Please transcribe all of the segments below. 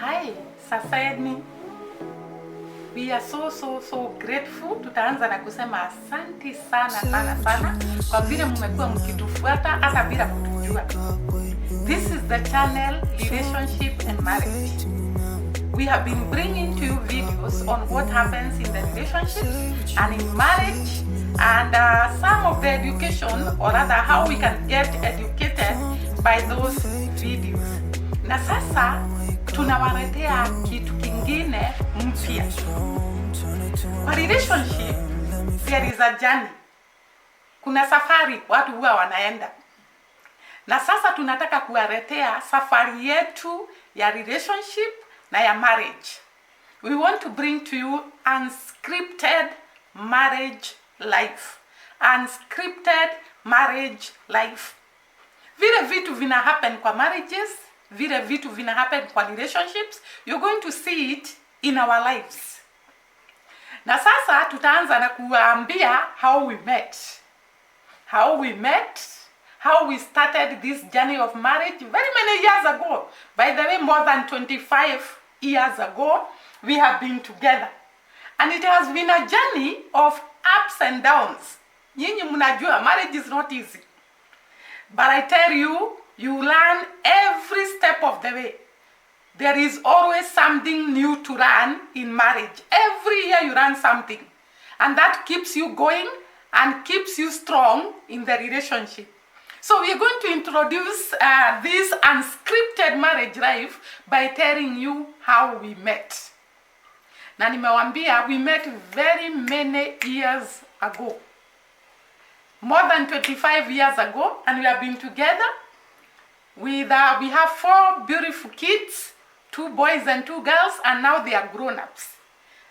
Hi, Sasaidni. We are so grateful. Tutaanza na kusema asanti sana kwa vile mmekuwa mkitufuata hata bila kutujua. This is the channel Relationship and Marriage. We have been bringing to you videos on what happens in the relationships and in marriage, and some of the education, or rather how we can get educated by those videos. Na sasa tunawaletea kitu kingine mpya. Kwa relationship there is a journey. Kuna safari watu huwa wanaenda. Na sasa tunataka kuwaletea safari yetu ya relationship na ya marriage. We want to bring to you unscripted marriage life. Unscripted marriage life. Vile vitu vina happen kwa marriages, vile vitu vina happen kwa relationships, you're going to see it in our lives. Na sasa tutaanza na kuambia how we met. How we started this journey of marriage very many years ago. By the way, more than 25 years ago, we have been together. And it has been a journey of ups and downs. Nyinyi mnajua, marriage is not easy. But I tell you, you learn every step of the way. There is always something new to learn in marriage. Every year you learn something. And that keeps you going and keeps you strong in the relationship. So we are going to introduce this unscripted marriage life by telling you how we met. Na nimewambia, we met very many years ago. More than 25 years ago, and we have been together. We have 4 beautiful kids, 2 boys and 2 girls, and now they are grown-ups.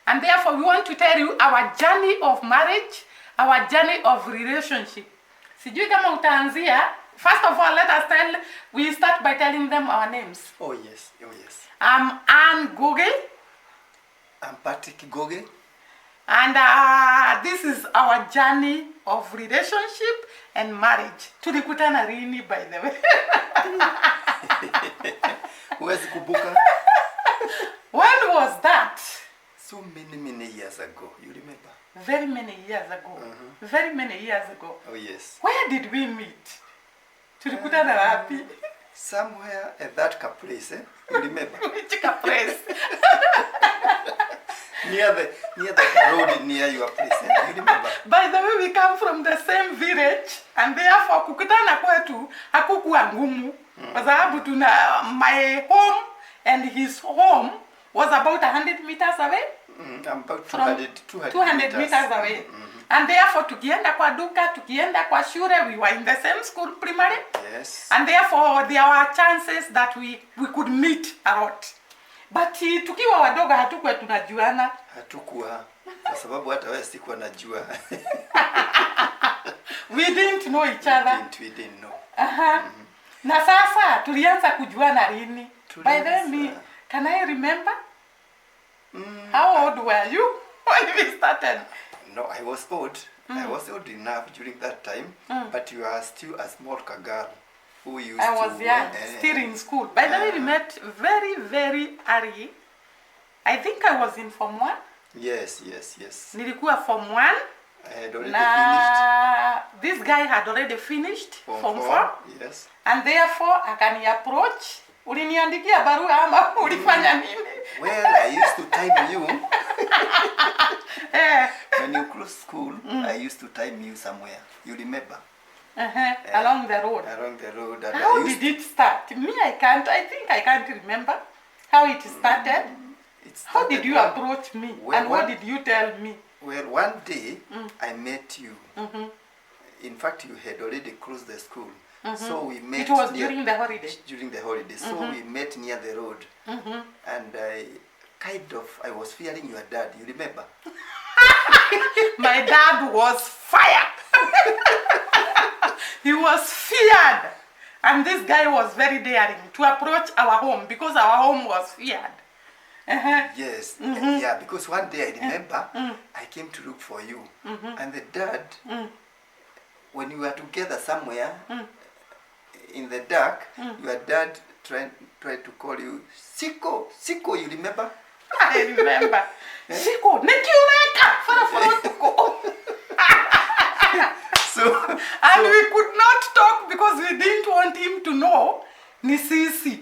And therefore we want to tell you our journey of marriage, our journey of relationship. Sijui kama utaanzia. First of all, we start by telling them our names. Oh yes. I'm Anne Goge. I'm Patrick Goge. And this is our journey of relationship and marriage. Tulikutana rini, by the way. Huwezi kubuka? When was that? So many years ago. You remember? Very many years ago. Very many years ago. Oh yes. Where did we meet? Tulikutana wapi? Somewhere at that place, eh? You remember? Which place? near the road near your place, eh? You remember? By the way, we come from the same village, and therefore kukutana kwetu hakukuwa ngumu. Kwa sababu tuna my home and his home was about 100 meters away. About 200 meters away. And therefore tukienda kwa duka, tukienda kwa shule, we were in the same school primary. Yes. And therefore there were chances that we could meet a lot. But tukiwa wadogo hatukuwa tunajuana. Hatukuwa. Kwa sababu hata wewe sikuwa najua. We didn't know each other. We didn't know. Na sasa tulianza kujuana lini? By then, can I remember? How old were you when we started? No, I was old. I was old enough during that time, but you are still a small girl who used to... I was young, still in school. By the way, we met very early. I think I was in Form 1. Yes. Nilikuwa Form 1. I had already finished. This guy had already finished Form 4. Yes. And therefore, akani approach. Uliniandikia barua ama ulifanya nini? Well, I used to time you. When you close school, I used to time you somewhere. You remember? Along the road. Along the road. How did it start? Me, I think I can't remember how it started. How did you approach me? And what did you tell me? Well, one day, I met you. In fact, you had already closed the school. So we met. It was during the holiday. During the holiday. So we met near the road. And I was fearing your dad. You remember? My dad was fire. He was feared. And this guy was very daring to approach our home because our home was feared. Yes. Yeah, because one day I remember I came to look for you. And the dad, when we were together somewhere in the dark, your dad try to call you Siko. Siko, you remember? I remember. Siko, Nikiureka, Faraforotuko. And we could not talk because we didn't want him to know ni sisi.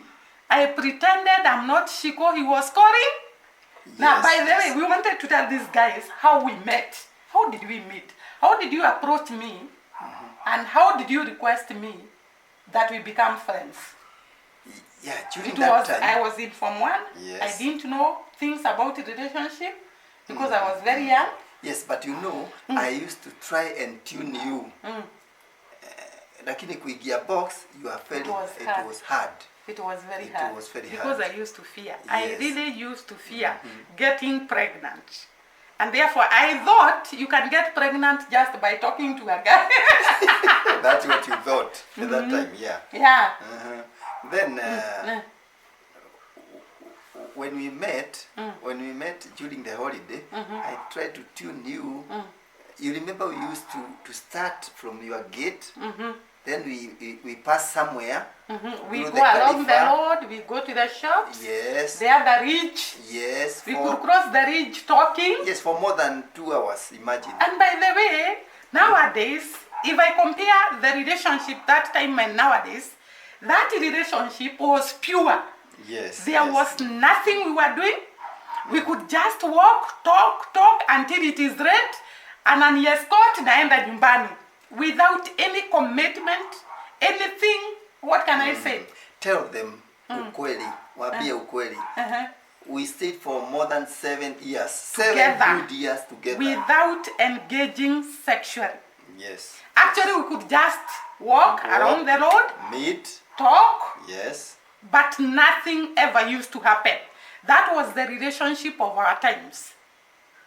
I pretended I'm not Shiko, he was calling. Yes, now, by the way, we wanted to tell these guys how we met. How did we meet? How did you approach me? And how did you request me that we become friends? Yeah, during that time. I was in Form 1. Yes. I didn't know things about the relationship because I was very young. Yes, but you know, I used to try and tune you. Lakini kuingia box, you are feeling it was hard. It was very hard. It was very because hard. I used to fear. Yes. I really used to fear getting pregnant. And therefore, I thought you can get pregnant just by talking to a guy. That's what you thought at that time, yeah. Yeah. Then, when we met during the holiday, I tried to tune you. You remember we used to start from your gate. Then we pass somewhere. We go along the road, we go to the shops. Yes. They are the ridge. Yes. We could cross the ridge talking. Yes, for more than 2 hours, imagine. And by the way, nowadays, if I compare the relationship that time and nowadays, that relationship was pure. Yes. There was nothing we were doing. We could just walk, talk until it is red. And then escort naenda nyumbani. Without any commitment, anything, what can I say? Tell them ukweli, wabia ukweli. We stayed for more than 7 years. Together. 7 good years together. Without engaging sexually. Yes. Actually, we could just walk around the road, meet, talk, yes, but nothing ever used to happen. That was the relationship of our times.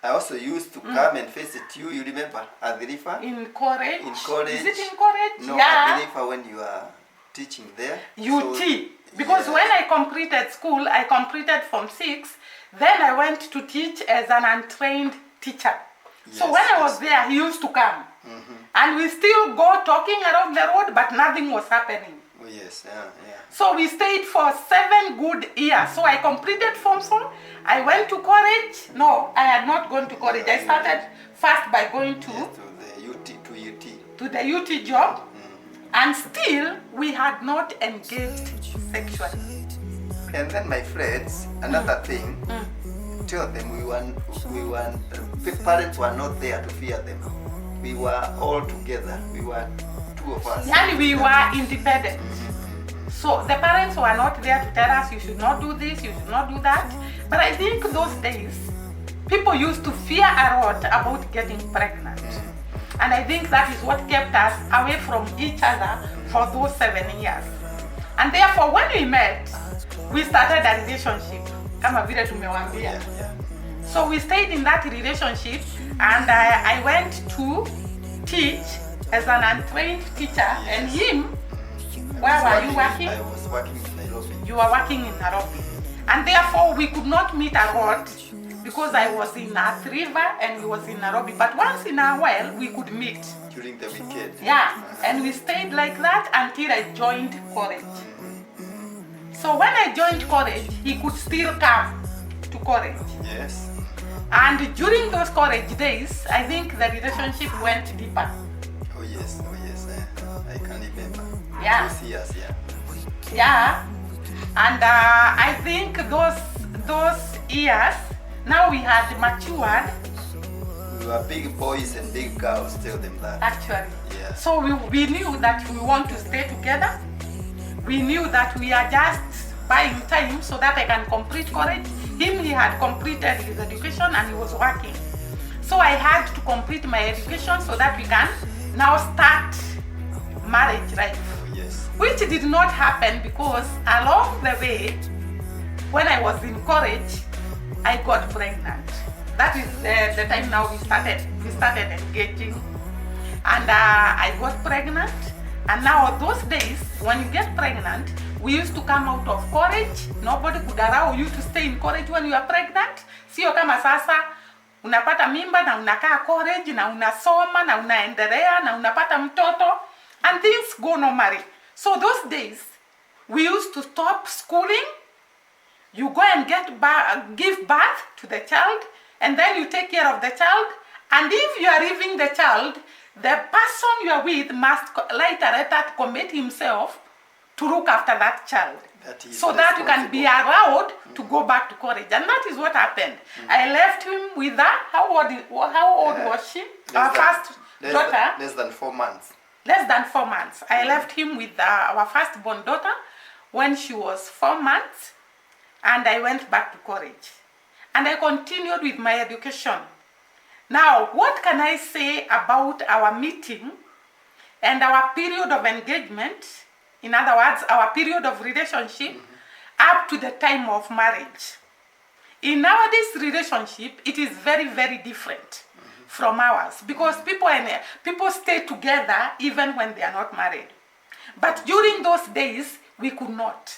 I also used to come and visit you, you remember, at the river? In college. In college. Is it in college? No, yeah. at the river when you are teaching there. UT. So, because when I completed school, I completed Form 6. Then I went to teach as an untrained teacher. So when I was there, he used to come. And we still go talking around the road, but nothing was happening. Oh, yes, yeah. So we stayed for 7 good years. So I completed Form 4. I went to college. No, I had not gone to college. I started first by going to the UT job. And still, we had not engaged sexually. And then my friends, another thing, tell them parents were not there to fear them. We were all together. We were 2 of us. And we were independent. So the parents were not there to tell us you should not do this, you should not do that. But I think those days, people used to fear a lot about getting pregnant. And I think that is what kept us away from each other for those 7 years. And therefore, when we met, we started a relationship. Kama vile tumewambia. So we stayed in that relationship, and I went to teach as an untrained teacher. And him, where were you working? I was working in Nairobi. You were working in Nairobi. And therefore, we could not meet a lot because I was in Athi River and he was in Nairobi. But once in a while, we could meet. During the weekend. Yeah, and we stayed like that until I joined college. So when I joined college, he could still come to college. Yes. And during those college days, I think the relationship went deeper. Oh yes. I can remember. Yeah. Those years, yeah. Yeah. And I think those years, now we had matured. We were big boys and big girls, tell them that. Actually. Yeah. So we knew that we want to stay together. We knew that we are just buying time so that I can complete college. He had completed his education and he was working. So I had to complete my education so that we can now start marriage life. Yes. Which did not happen because along the way, when I was in college, I got pregnant. That is the time now we started engaging. And I got pregnant. And now those days, when you get pregnant, we used to come out of college. Nobody could allow you to stay in college when you are pregnant. Sio kama sasa, unapata mimba na unakaa college na unasoma na unaendelea na unapata mtoto and things go normally. So those days, We used to stop schooling. You go and give birth to the child, and then you take care of the child. And if you are leaving the child, the person you are with must later commit himself to look after that child, so that you can be allowed to go back to college. And that is what happened. I left him with her. How old was she? Our first daughter. Less than 4 months. Less than 4 months. I left him with our firstborn daughter when she was 4 months, and I went back to college. And I continued with my education. Now, what can I say about our meeting and our period of engagement? In other words, our period of relationship up to the time of marriage. In nowadays relationship, it is very, very different from ours, because people stay together even when they are not married. But during those days, we could not.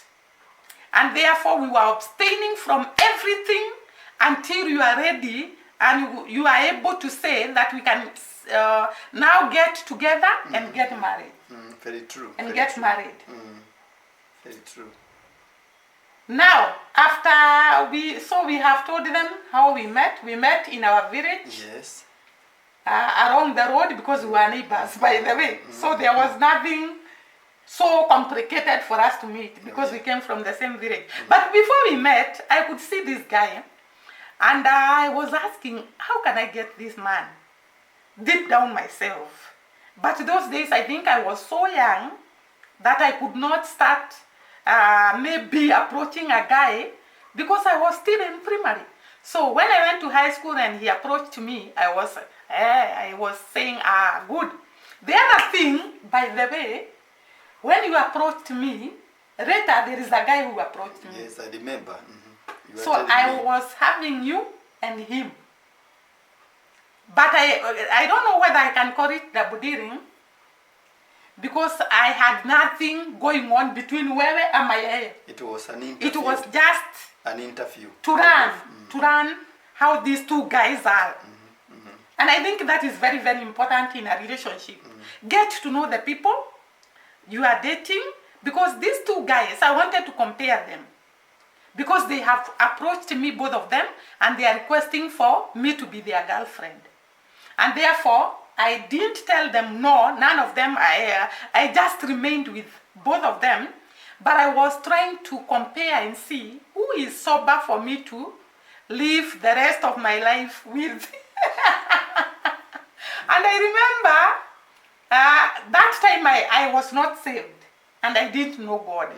And therefore, we were abstaining from everything until you are ready and you are able to say that we can now get together and get married. Very true. And very get true. married. Very true. Now, after we have told them how we met. We met in our village. Yes. Along the road, because we were neighbors, by the way. So there was nothing so complicated for us to meet, because we came from the same village. But before we met, I could see this guy, and I was asking, how can I get this man? Deep down myself. But those days, I think I was so young that I could not start maybe approaching a guy, because I was still in primary. So when I went to high school and he approached me, I was saying, good. The other thing, by the way, when you approached me, later there is a guy who approached me. Yes, I remember. So I was having you and him. But I don't know whether I can call it double dealing, because I had nothing going on between Wewe and my hair. It was an interview. It was just an interview. To learn how these two guys are. And I think that is very, very important in a relationship. Get to know the people you are dating, because these two guys, I wanted to compare them, because they have approached me, both of them, and they are requesting for me to be their girlfriend. And therefore, I didn't tell them no, none of them. I just remained with both of them, but I was trying to compare and see who is sober for me to live the rest of my life with. And I remember that time I was not saved, and I didn't know God.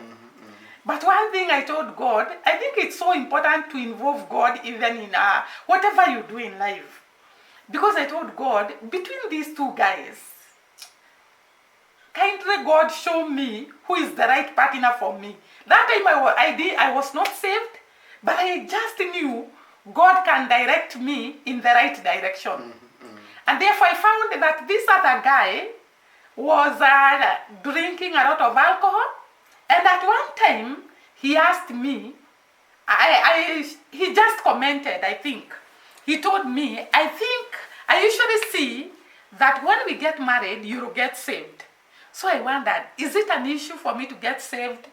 But one thing I told God, I think it's so important to involve God even in whatever you do in life. Because I told God, between these two guys, kindly God show me who is the right partner for me. That time I was not saved, but I just knew God can direct me in the right direction. And therefore I found that this other guy was drinking a lot of alcohol. And at one time, he asked me, he just commented, I think. He told me, I usually see that when we get married, you'll get saved. So I wondered, is it an issue for me to get saved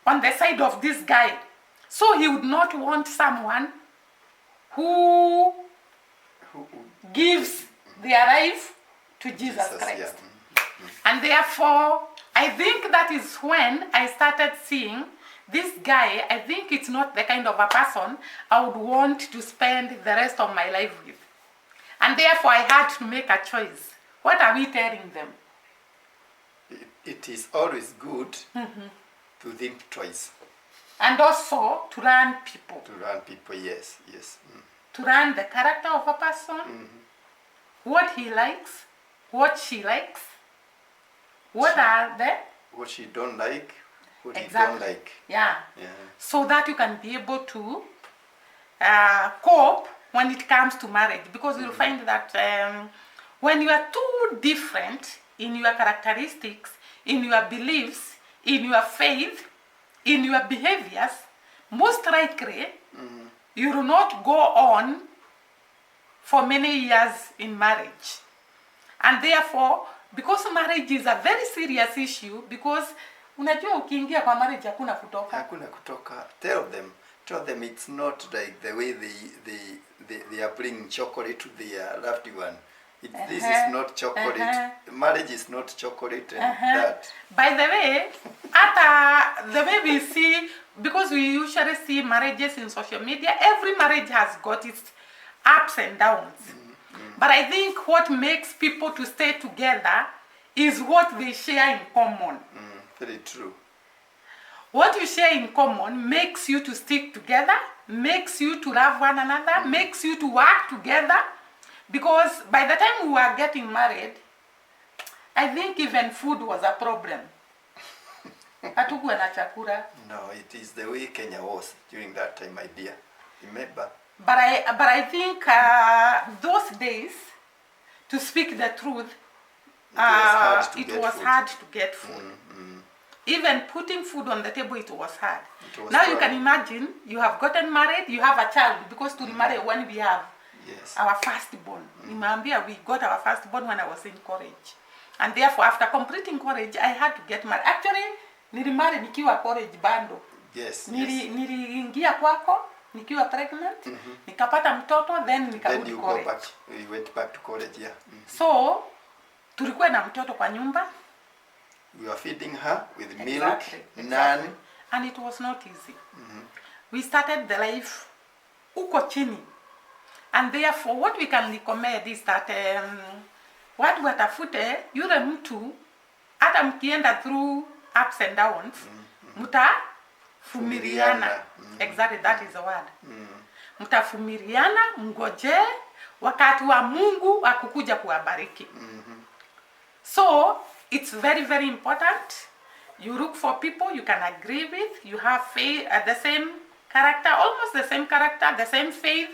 on the side of this guy? So he would not want someone who gives their life to Jesus Christ. Yeah. And therefore, I think that is when I started seeing this guy. I think it's not the kind of a person I would want to spend the rest of my life with. And therefore, I had to make a choice. What are we telling them? It is always good to think twice. And also to learn people. To learn people, yes. To learn the character of a person, what he likes, what she likes, what she don't like, what he exactly. don't like. Yeah. So that you can be able to cope when it comes to marriage. Because you'll find that when you are too different in your characteristics, in your beliefs, in your faith, in your behaviors, most likely you will not go on for many years in marriage. And therefore, because marriage is a very serious issue, because Unajua ukiingia kwa marriage hakuna kutoka. Hakuna kutoka. Tell them it's not like the way they are bringing chocolate to their loved one. This is not chocolate. Marriage is not chocolate and that. By the way, the way we see, because we usually see marriages in social media, every marriage has got its ups and downs. But I think what makes people to stay together is what they share in common. Very true. What you share in common makes you to stick together, makes you to love one another, makes you to work together. Because by the time we were getting married, I think even food was a problem. Hatukuwa na chakula. No, it is the way Kenya was during that time, my dear. Remember? But I think those days, to speak the truth, it was hard to get food. Even putting food on the table, it was hard. Now you can imagine, you have gotten married, you have a child, because to remarry when we have our firstborn. Nimeambia we got our firstborn when I was in college. And therefore, after completing college, I had to get married. Actually, nilimari nikiwa college bando. Yes. Niliingia kwako, nikiwa pregnant, nikapata mtoto, then nikarudi college. You went back to college, yeah. So, tulikuwa na mtoto kwa nyumba. We were feeding her with milk, naan. And it was not easy. We started the life uko chini. And therefore, what we can recommend is that watu watafute yule mtu hata mkienda through ups and downs, mtafumiliana. Exactly, that is the word. Mtafumiliana, mngoje wakati wa Mungu akukuja kuwabariki. So, it's very, very important. You look for people you can agree with, you have faith, the same character, almost the same character, the same faith,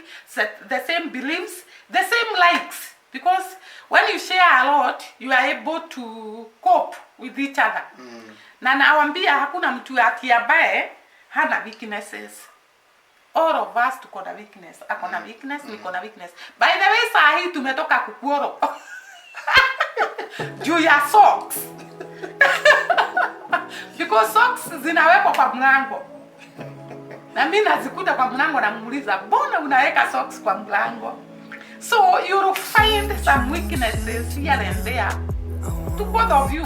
the same beliefs, the same likes. Because when you share a lot, you are able to cope with each other. Na nawaambia hakuna mtu ati ambaye hana weaknesses. All of us tuko na weakness. Ako na weakness, niko na weakness. By the way, saa hii tumetoka kukuoro. Juu ya socks. Because socks zinawekwa kwa mlango. Na mimi nazikuta kwa mlango na muuliza, "Mbona unaweka socks kwa mlango?" So you will find some weaknesses here and there to both of you.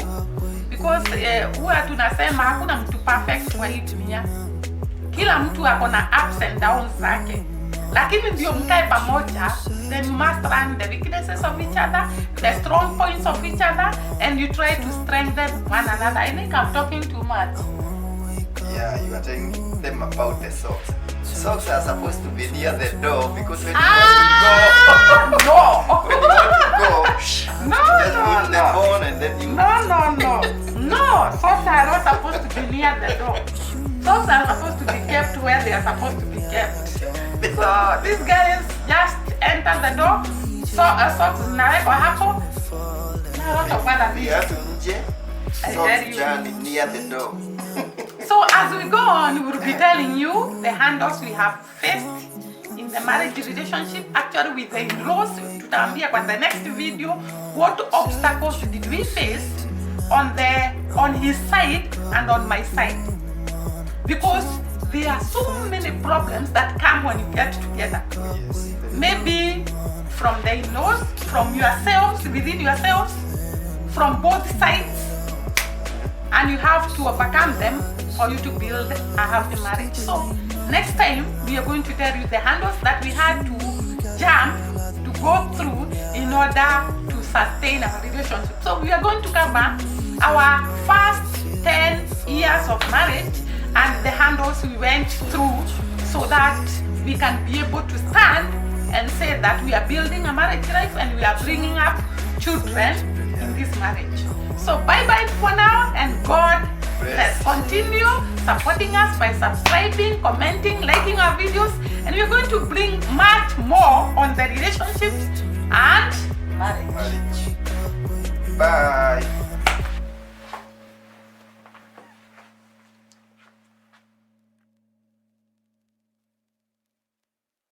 Because huwa tunasema hakuna mtu perfect kwa hii dunia. Kila mtu ako na ups and downs zake. Lakini ndio mkae pamoja, then you must learn the weaknesses of each other, the strong points of each other, and you try to strengthen one another. I think I'm talking too much. Yeah, you are telling them about the socks. Socks are supposed to be near the door because when you want to go, when you want to go, just put the phone and then you. No, socks are not supposed to be near the door. Socks are supposed to be kept where they are supposed to be kept. So these guys just enter the door. So socks zinawekwa hapo. Socks near the door. So as we go on, we will be telling you the handles we have faced in the marriage relationship, actually with the in-laws. Tutaambia kwa the next video what obstacles did we face on his side and on my side. Because there are so many problems that come when you get together. Maybe from the in-laws, from yourselves, within yourselves, from both sides. And you have to overcome them for you to build a happy marriage. So next time we are going to tell you the handles that we had to jump to go through in order to sustain our relationship. So we are going to cover our first 10 years of marriage and the handles we went through so that we can be able to stand and say that we are building a marriage life and we are bringing up children in this marriage. So bye-bye for now, and God bless. Continue supporting us by subscribing, commenting, liking our videos, and we're going to bring much more on the relationship